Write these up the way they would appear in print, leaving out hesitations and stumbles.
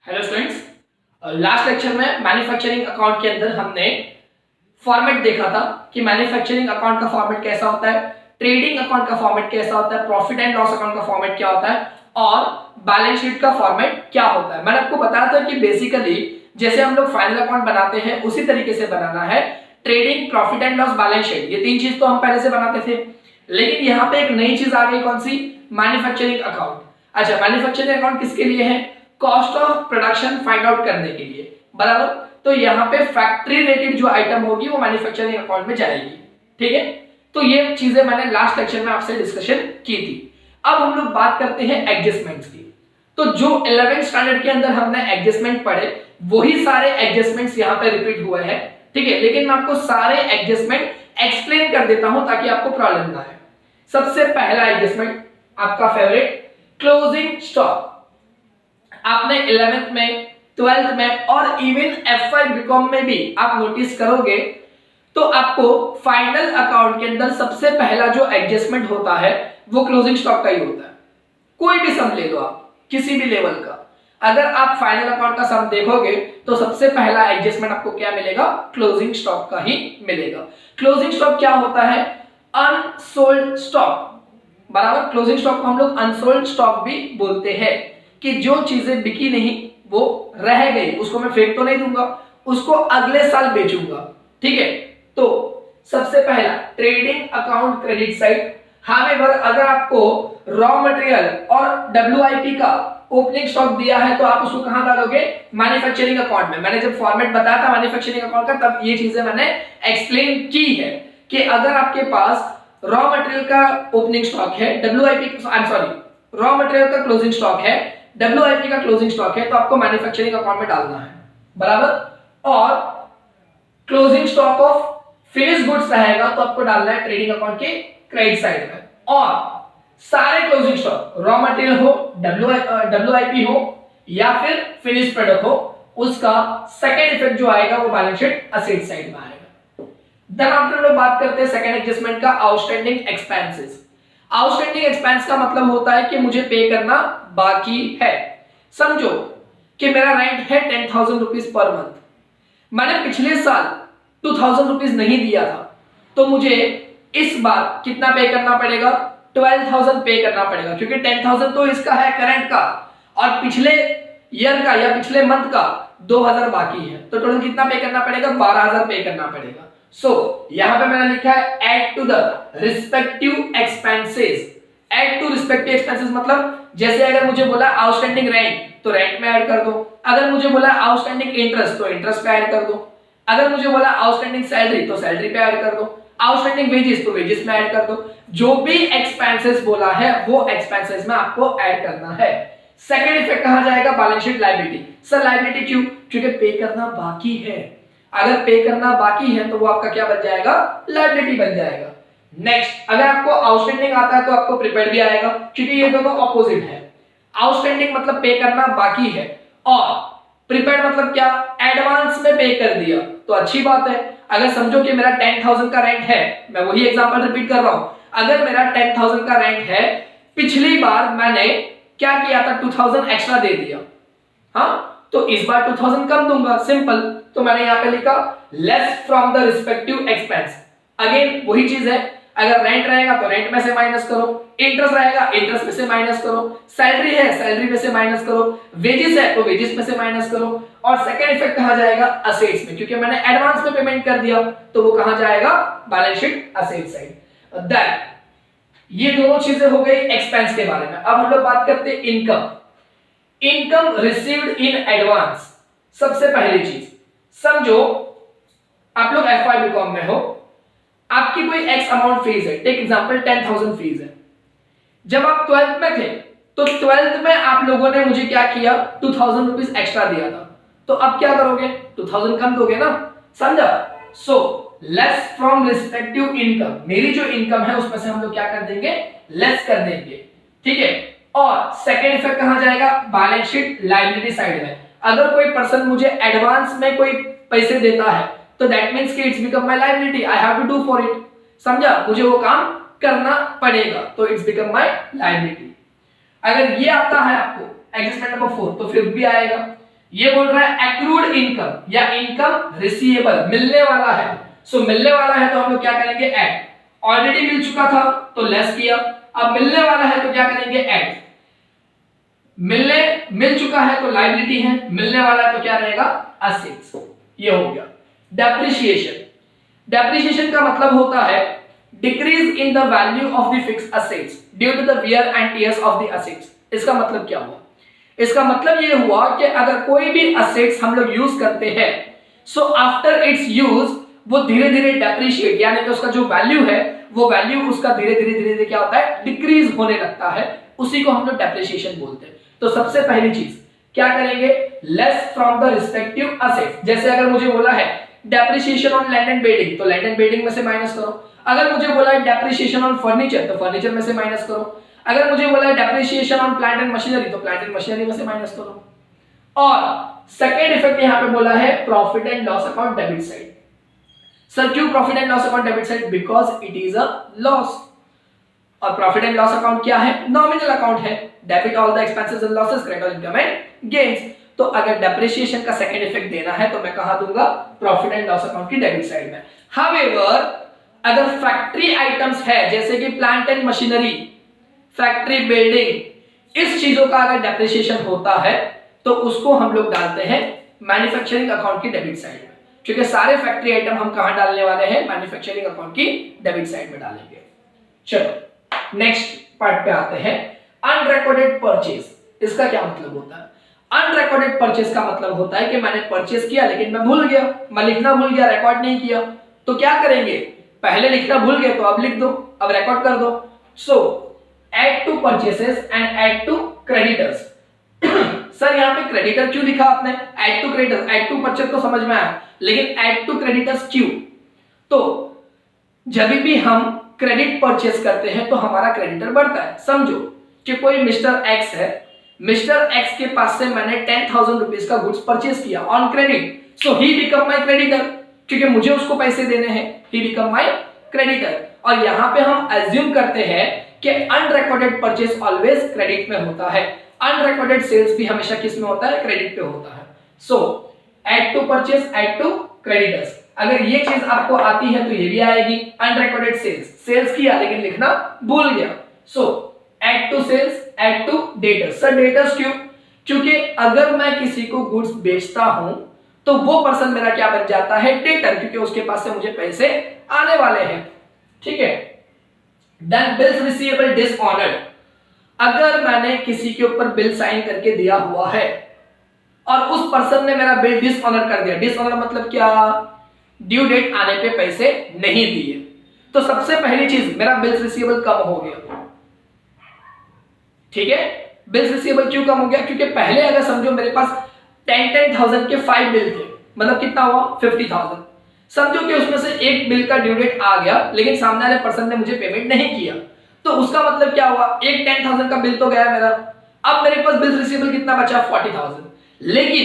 Hello students, last lecture में manufacturing account के अंदर हमने फॉर्मेट देखा था कि मैन्युफैक्चरिंग अकाउंट का फॉर्मेट कैसा होता है, ट्रेडिंग अकाउंट का फॉर्मेट कैसा होता है, प्रॉफिट एंड लॉस अकाउंट का फॉर्मेट क्या होता है और बैलेंस शीट का फॉर्मेट क्या होता है। मैंने आपको बताया था कि बेसिकली जैसे हम लोग फाइनल अकाउंट बनाते हैं उसी तरीके से बनाना है trading, profit and loss, balance sheet. ये तीन चीज तो हम पहले से बनाते थे, लेकिन यहाँ पे एक नई चीज आ गई, कौन सी? Manufacturing account. अच्छा, मैन्युफैक्चरिंग अकाउंट किसके लिए है? Cost of production find out करने के लिए, बराबर। तो यहाँ पे फैक्ट्री रिलेटेड जो आइटम होगी वो मैन्युफैक्चरिंग अकाउंट में जाएगी, ठीक है। तो ये चीजें मैंने लास्ट लेक्चर में आपसे डिस्कशन की थी। अब हम लोग बात करते हैं एडजस्टमेंट्स की। तो जो 11th स्टैंडर्ड के अंदर हमने एडजस्टमेंट पढ़े वही सारे एडजस्टमेंट्स यहाँ पे रिपीट हुए हैं, ठीक है। लेकिन मैं आपको सारे एडजस्टमेंट एक्सप्लेन कर देता हूं ताकि आपको प्रॉब्लम ना आए। सबसे पहला एडजस्टमेंट आपका फेवरेट, क्लोजिंग स्टॉक। आपने 11th में, 12th में और इवन F5 बीकॉम में भी आप नोटिस करोगे तो आपको फाइनल अकाउंट के अंदर सबसे पहला जो एडजस्टमेंट होता है वो क्लोजिंग स्टॉक का ही होता है। कोई भी सम ले लो आप, किसी भी लेवल का, अगर आप फाइनल अकाउंट का सम देखोगे तो सबसे पहला एडजस्टमेंट आपको क्या मिलेगा? क्लोजिंग स्टॉक का ही मिलेगा। क्लोजिंग स्टॉक क्या होता है? अनसोल्ड स्टॉक, बराबर। क्लोजिंग स्टॉक को हम लोग अनसोल्ड स्टॉक भी बोलते हैं कि जो चीजें बिकी नहीं वो रह गई, उसको मैं फेंक तो नहीं दूंगा, उसको अगले साल बेचूंगा, ठीक है। तो सबसे पहला trading account credit side. However अगर आपको रॉ मटेरियल और WIP का ओपनिंग स्टॉक दिया है तो आप उसको कहां डालोगे? मैन्युफैक्चरिंग अकाउंट में। मैंने जब फॉर्मेट बताया था मैन्युफैक्चरिंग अकाउंट का तब ये चीजें मैंने एक्सप्लेन की है कि अगर आपके पास रॉ मटेरियल का ओपनिंग स्टॉक है, रॉ मटेरियल का क्लोजिंग स्टॉक है, WIP का क्लोजिंग स्टॉक है, तो आपको मैन्युफैक्चरिंग अकाउंट में डालना है, बराबर। और closing stock of finish goods रहेगा तो आपको डालना है ट्रेडिंग अकाउंट के क्रेडिट साइड में। और सारे क्लोजिंग स्टॉक, रॉ मटेरियल हो, WIP हो या फिर फिनिश प्रोडक्ट हो, उसका सेकेंड इफेक्ट जो आएगा वो बैलेंस शीट असेट साइड में आएगा। देन आफ्टर लोग बात करते हैं सेकेंड एडजस्टमेंट का, आउटस्टैंडिंग एक्सपेंसेस। आउटस्टैंडिंग एक्सपेंस का मतलब होता है कि मुझे पे करना बाकी है। समझो कि मेरा रेंट है 10,000 रुपीज पर मंथ, मैंने पिछले साल 2,000 रुपीज नहीं दिया था, तो मुझे इस बार कितना पे करना पड़ेगा? 12,000 पे करना पड़ेगा, क्योंकि 10,000 तो इसका है करंट का और पिछले ईयर का या पिछले मंथ का 2,000 बाकी है, तो टोटल कितना पे करना पड़ेगा? 12,000 पे करना पड़ेगा। सो यहां पे मैंने लिखा है add to the respective expenses. Add to respective expenses मतलब जैसे अगर मुझे बोला आउटस्टैंडिंग रेंट तो रेंट में ऐड कर दो, अगर मुझे बोला आउटस्टैंडिंग इंटरेस्ट तो इंटरेस्ट पे ऐड कर दो, अगर मुझे बोला आउटस्टैंडिंग सैलरी तो सैलरी पे ऐड कर दो, आउटस्टैंडिंग वेजेस तो वेजेस में ऐड कर दो। जो भी एक्सपेंसेस बोला है वो एक्सपेंसेस में आपको ऐड करना है। सेकंड इफेक्ट कहां जाएगा? Balance sheet liability. Sir liability क्यों? क्योंकि पे करना बाकी है। अगर पे करना बाकी है तो वो आपका क्या बन जाएगा? लायबिलिटी बन जाएगा। नेक्स्ट, अगर आपको आउटस्टैंडिंग आता है तो आपको प्रीपेड भी आएगा, क्योंकि ये दोनों ऑपोजिट है। आउटस्टैंडिंग मतलब पे करना बाकी है और प्रीपेड मतलब क्या? एडवांस में पे कर दिया, तो अच्छी बात है। अगर समझो कि मेरा 10,000 का रेंट है, मैं वही एग्जांपल रिपीट कर रहा हूं, अगर मेरा 10,000 का रेंट है, पिछली बार मैंने क्या किया था? 2,000 एक्स्ट्रा दे दिया, हाँ, तो इस बार 2,000 कम दूंगा, सिंपल। तो मैंने यहां पे लिखा less from the respective expense. Again वही चीज है, अगर रेंट रहेगा तो रेंट में से माइनस करो, इंटरेस्ट रहेगा इंटरेस्ट में से माइनस करो, सैलरी है सैलरी में से माइनस करो, वेजेस है तो वेजेस में से माइनस करो। और सेकंड इफेक्ट कहां जाएगा? असेट्स में, क्योंकि मैंने एडवांस में पेमेंट कर दिया तो वो कहां जाएगा? Balance sheet asset side. That ये दोनों चीजें हो गई एक्सपेंस के बारे में। अब हम लोग बात करते हैं income. Income received in advance. सबसे पहली चीज समझो, आप लोग F5 बीकॉम में हो, आपकी कोई एक्स अमाउंट फीस है, टेक एग्जांपल 10,000 फीस है। जब आप 12th में थे तो 12th में आप लोगों ने मुझे क्या किया? 2,000 रुपीज एक्स्ट्रा दिया था, तो अब क्या करोगे? 2,000 कम दोगे ना, समझा? So less from respective income, मेरी जो इनकम है उसमें से हम लोग क्या कर देंगे? लेस कर देंगे, ठीक है। और सेकेंड इफेक्ट कहां जाएगा? बैलेंस शीट लायबिलिटी साइड में। अगर कोई पर्सन मुझे एडवांस में कोई पैसे देता है तो दैट मींस कि it's become my liability, I have to do for it, समझा? मुझे वो काम करना पड़ेगा, तो इट्स बिकम माय लायबिलिटी। अगर ये आता है आपको एडजस्टमेंट नंबर 4 तो फिफ्थ भी आएगा। ये बोल रहा है एक्रूड इनकम या इनकम रिसीवेबल, मिलने वाला है। सो मिलने वाला है तो हम लोग क्या करेंगे ऐड, ऑलरेडी मिल चुका था तो लेस किया, अब मिलने वाला है तो क्या करेंगे ऐड, मिल चुका है तो लायबिलिटी है, मिलने वाला है तो क्या रहेगा असेट्स। ये हो गया। डेप्रिसिएशन, डेप्रिसिएशन का मतलब होता है decrease in the value of the fixed assets due to the wear and tears of the assets. इसका मतलब क्या हुआ, इसका मतलब ये हुआ कि अगर कोई भी असेट्स हम लोग यूज करते हैं सो आफ्टर इट्स यूज वो धीरे धीरे डेप्रिशिएट, यानी कि उसका जो वैल्यू है वो वैल्यू उसका धीरे धीरे क्या होता है डिक्रीज होने लगता है, उसी को हम लोग डेप्रिसिएशन बोलते हैं। तो सबसे पहली चीज क्या करेंगे, less from the respective assets. जैसे अगर मुझे बोला है depreciation on land and building तो लैंड एंड बिल्डिंग में से माइनस करो, अगर मुझे बोला है डेप्रिसिएशन ऑन फर्नीचर तो फर्नीचर में से माइनस करो, अगर मुझे बोला है depreciation on plant and machinery तो प्लांट एंड मशीनरी में से माइनस करो। और सेकेंड इफेक्ट यहां पे बोला है profit and loss account debit side. Sir क्यों profit and loss account debit side, because it is a loss. और प्रॉफिट एंड लॉस अकाउंट क्या है, नॉमिनल अकाउंट है, debit all the expenses and losses, credit all income and gains. तो अगर depreciation का second effect देना है तो मैं कहां दूंगा, प्रॉफिट एंड लॉस अकाउंट की डेबिट साइड में। हाउएवर अगर फैक्ट्री आइटम्स है जैसे कि plant and machinery, factory building, इस चीजों का अगर डेप्रिसिएशन होता है तो उसको हम लोग डालते हैं मैन्युफैक्चरिंग अकाउंट की डेबिट साइड में, क्योंकि सारे फैक्ट्री आइटम हम कहां डालने वाले हैं, मैन्युफैक्चरिंग अकाउंट की डेबिट साइड में डालेंगे। चलो नेक्स्ट पार्ट पे आते हैं, अनरिकॉर्डेड परचेज। इसका क्या मतलब होता है, अनरिकॉर्डेड परचेज का मतलब होता है कि मैंने परचेज किया लेकिन मैं भूल गया, मैं लिखना भूल गया, रिकॉर्ड नहीं किया। तो क्या करेंगे, पहले लिखना भूल गए तो अब लिख दो, अब रिकॉर्ड कर दो। So add to purchases and add to creditors. Sir यहाँ पे क्रेडिटर क्यों लिखा आपने, add to creditors, add to purchase तो समझ में आया, लेकिन ऐड टू क्रेडिटर्स क्यों। तो जब भी हम क्रेडिट परचेज करते हैं तो हमारा क्रेडिटर बढ़ता है। समझो कि कोई मिस्टर एक्स है, मिस्टर एक्स के पास से मैंने 10,000 रुपीज का गुड्स परचेज किया on credit, so he become my creditor, क्योंकि मुझे उसको पैसे देने हैं, ही बिकम माय क्रेडिटर। और यहां पे हम अज्यूम करते हैं कि अनरिकॉर्डेड परचेज ऑलवेज क्रेडिट में होता है, अनरिकॉर्डेड सेल्स भी हमेशा किस में होता है, क्रेडिट पे होता है। So add to purchase, add to creditors, अगर ये चीज आपको आती है तो ये भी आएगी। अनरिकॉर्डेड सेल्स, सेल्स किया लेकिन लिखना भूल गया, so add to sales, add to debtors. Sir debtors क्यों, क्योंकि अगर मैं किसी को गुड्स बेचता हूं तो वो पर्सन मेरा क्या बन जाता है, डेटर, क्योंकि उसके पास से मुझे पैसे आने वाले हैं। ठीक है, देन बिल्स रिसीवेबल डिसऑनर्ड, अगर मैंने किसी के ऊपर बिल साइन करके दिया हुआ है और उस पर्सन ने मेरा बिल डिसऑनर कर दिया, डिसऑनर मतलब क्या, ड्यू डेट आने पे पैसे नहीं दिए, तो सबसे पहली चीज मेरा बिल्स रिसीवेबल कम हो गया। ठीक है, बिल्स रिसीवेबल क्यों कम हो गया, क्योंकि पहले अगर समझो मेरे पास 10,000 के 5 बिल थे, मतलब कितना हुआ 50,000। समझो कि उसमें से एक बिल का ड्यू डेट आ गया लेकिन सामने वाले पर्सन ने मुझे पेमेंट नहीं किया, तो उसका मतलब क्या हुआ, एक 10,000 का बिल तो गया मेरा, अब मेरे पास बिल रिसीवेबल कितना बचा 40,000। लेकिन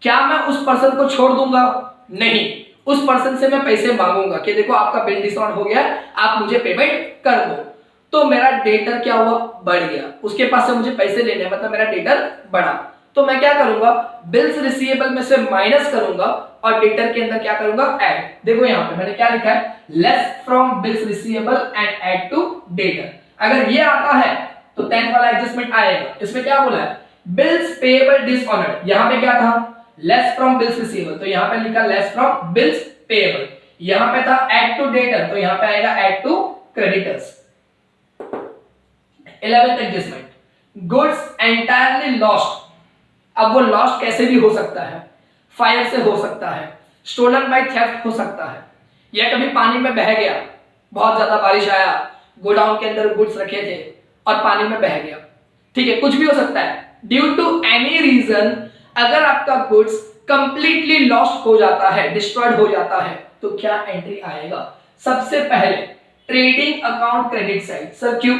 क्या मैं उस पर्सन को छोड़ दूंगा, नहीं, उस पर्सन से मैं पैसे मांगूंगा कि देखो आपका बिल डिस्काउंट हो गया, आप मुझे पेमेंट कर दो। तो मेरा डेटर क्या हुआ, बढ़ गया, उसके पास से मुझे पैसे लेने, मतलब मेरा डेटर बढ़ा। तो मैं क्या करूंगा, बिल्स रिसीवेबल में से माइनस करूंगा और डेटर के अंदर क्या करूंगा, ऐड। देखो यहां पे मैंने क्या लिखा है, less from bills receivable and add to debtor. अगर ये आता है तो 10th वाला एडजस्टमेंट आएगा। इसमें क्या बोला है, बिल्स पेएबल डिसऑनर्ड, यहां पे क्या था, लेस फ्रॉम बिल्स रिसीवेबल, तो यहां पे लिखा लेस फ्रॉम बिल्स पेएबल। यहां पे था ऐड टू डेटर, तो यहां पे आएगा add to creditors. 11th adjustment, goods entirely lost. अब वो लॉस्ट कैसे भी हो सकता है, फायर से हो सकता है, स्टोलन बाय थेफ्ट हो सकता है, या कभी पानी में बह गया, बहुत ज्यादा बारिश आया, गोडाउन के अंदर गुड्स रखे थे और पानी में बह गया। ठीक है, कुछ भी हो सकता है। ड्यू टू एनी रीजन अगर आपका गुड्स कंप्लीटली लॉस्ट हो जाता है, डिस्ट्रॉयड हो जाता है, तो क्या एंट्री आएगा, सबसे पहले trading account credit side. Sir क्यों,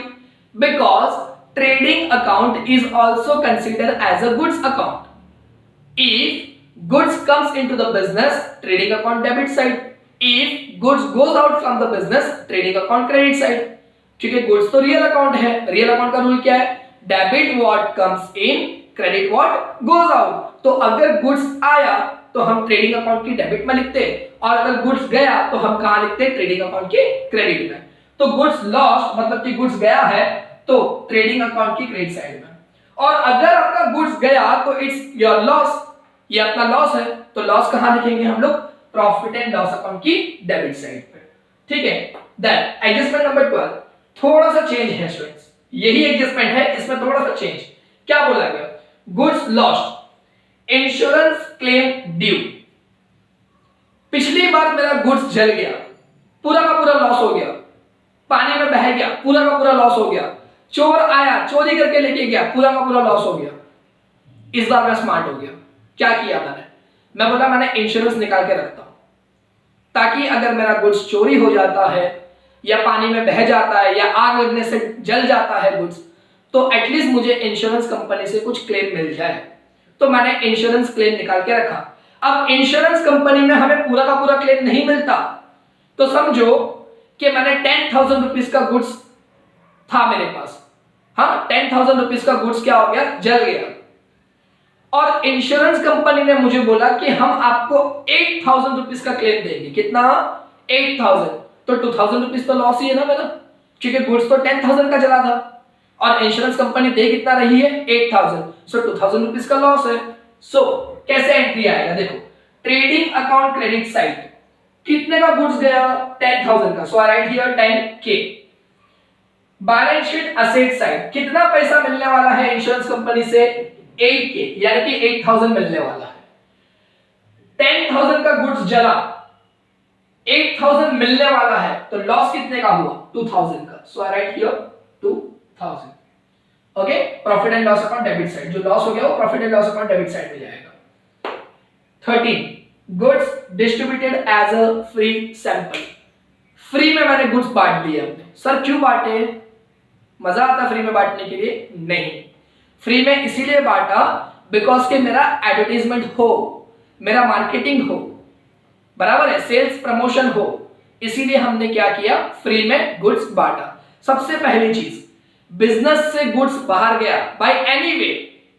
because trading account is also considered as a goods account. If goods comes into the business, trading account debit side. If goods goes out from the business, trading account credit side. क्योंकि goods तो real account है, real account का rule क्या है, debit what comes in, credit what goes out. तो अगर goods आया तो हम ट्रेडिंग अकाउंट की डेबिट में लिखते, और अगर गुड्स गया तो हम कहां लिखते, ट्रेडिंग अकाउंट के क्रेडिट में। तो गुड्स लॉस्ट मतलब कि गुड्स गया है तो ट्रेडिंग अकाउंट की क्रेडिट साइड में, और अगर आपका गुड्स गया तो इट्स योर लॉस, ये अपना लॉस है, तो लॉस कहां लिखेंगे हम लोग, प्रॉफिट एंड लॉस अकाउंट की डेबिट साइड पे। ठीक है, देन एडजस्टमेंट नंबर 12, थोड़ा सा चेंज है स्टूडेंट्स, यही एडजस्टमेंट है, इसमें थोड़ा सा चेंज। क्या बोला गया, goods lost, insurance claim due. पिछली बार मेरा गुड्स जल गया, पूरा का पूरा लॉस हो गया, पानी में बह गया, पूरा का पूरा लॉस हो गया, चोर आया चोरी करके लेके गया, पूरा का पूरा लॉस हो गया। इस बार मैं स्मार्ट हो गया, क्या किया मैंने, मैं बोला मैंने इंश्योरेंस निकाल के रखता हूं, ताकि अगर मेरा गुड्स चोरी हो जाता है या पानी में बह जाता है या आग लगने से जल जाता है गुड्स, तो एटलीस्ट मुझे इंश्योरेंस कंपनी से कुछ क्लेम मिल जाए। तो मैंने इंश्योरेंस क्लेम निकाल के रखा। अब इंश्योरेंस कंपनी में हमें पूरा का पूरा क्लेम नहीं मिलता, तो समझो कि मैंने 10,000 रुपीज का गुड्स था मेरे पास, हाँ 10,000 रुपीज का गुड्स क्या हो गया, जल गया, और इंश्योरेंस कंपनी ने मुझे बोला कि हम आपको 8,000 रुपीज का क्लेम देंगे। कितना, 8,000, तो 2,000 रुपीज तो लॉस ही है ना मेरा, क्योंकि गुड्स तो 10,000 का जला था, और इंश्योरेंस कंपनी दे कितना रही है, 8,000, सो 2,000 रुपीज का लॉस है। सो कैसे एंट्री आएगा, देखो ट्रेडिंग अकाउंट क्रेडिट साइड, कितने का गुड्स गया, 10,000 का, so I write here 10K। Balance sheet asset side, कितना पैसा मिलने वाला है इंश्योरेंस कंपनी से, 8K, यानी कि 8,000 मिलने वाला है। 10,000 का गुड्स जला, 8,000 मिलने वाला है, तो लॉस कितने का हुआ, 2,000 का, so I write here 2,000। Okay, profit and loss account debit side, जो लॉस हो गया वो profit and loss account debit side में जाएगा। 13, goods distributed as a free sample, free में मैंने गुड्स बांट दिए हमने। सर क्यों बांटे, मजा आता फ्री में बांटने के लिए, नहीं, फ्री में इसीलिए बांटा बिकॉज के मेरा एडवर्टाइजमेंट हो, मेरा मार्केटिंग हो, बराबर है, सेल्स प्रमोशन हो, इसीलिए हमने क्या किया, फ्री में गुड्स बांटा। सबसे पहली चीज, बिजनेस से गुड्स बाहर गया बाय एनी वे,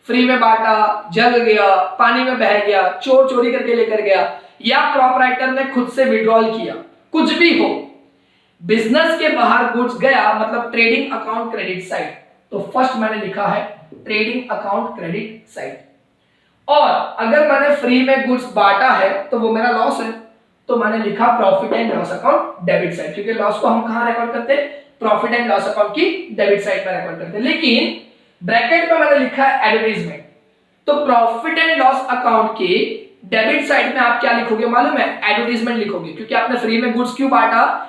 फ्री में बांटा, जल गया, पानी में बह गया, चोर चोरी करके लेकर गया, या प्रॉपराइटर ने खुद से विड्रॉल किया, कुछ भी हो, बिजनेस के बाहर गुड्स गया मतलब ट्रेडिंग अकाउंट क्रेडिट साइड। तो फर्स्ट मैंने लिखा है ट्रेडिंग अकाउंट क्रेडिट साइड, और अगर मैंने फ्री में गुड्स बांटा है तो वो मेरा लॉस है, तो मैंने लिखा profit and loss account debit side, क्योंकि लॉस को हम कहां रिकॉर्ड करते हैं, प्रॉफिट एंड लॉस अकाउंट की डेबिट साइड में रिकॉर्ड करते हैं। लेकिन ब्रैकेट में मैंने लिखा है एडवर्टाइजमेंट, तो प्रॉफिट एंड लॉस अकाउंट की डेबिट साइड में आप क्या लिखोगे मालूम है, एडवर्टाइजमेंट लिखोगे, क्योंकि आपने फ्री में गुड्स क्यों बांटा,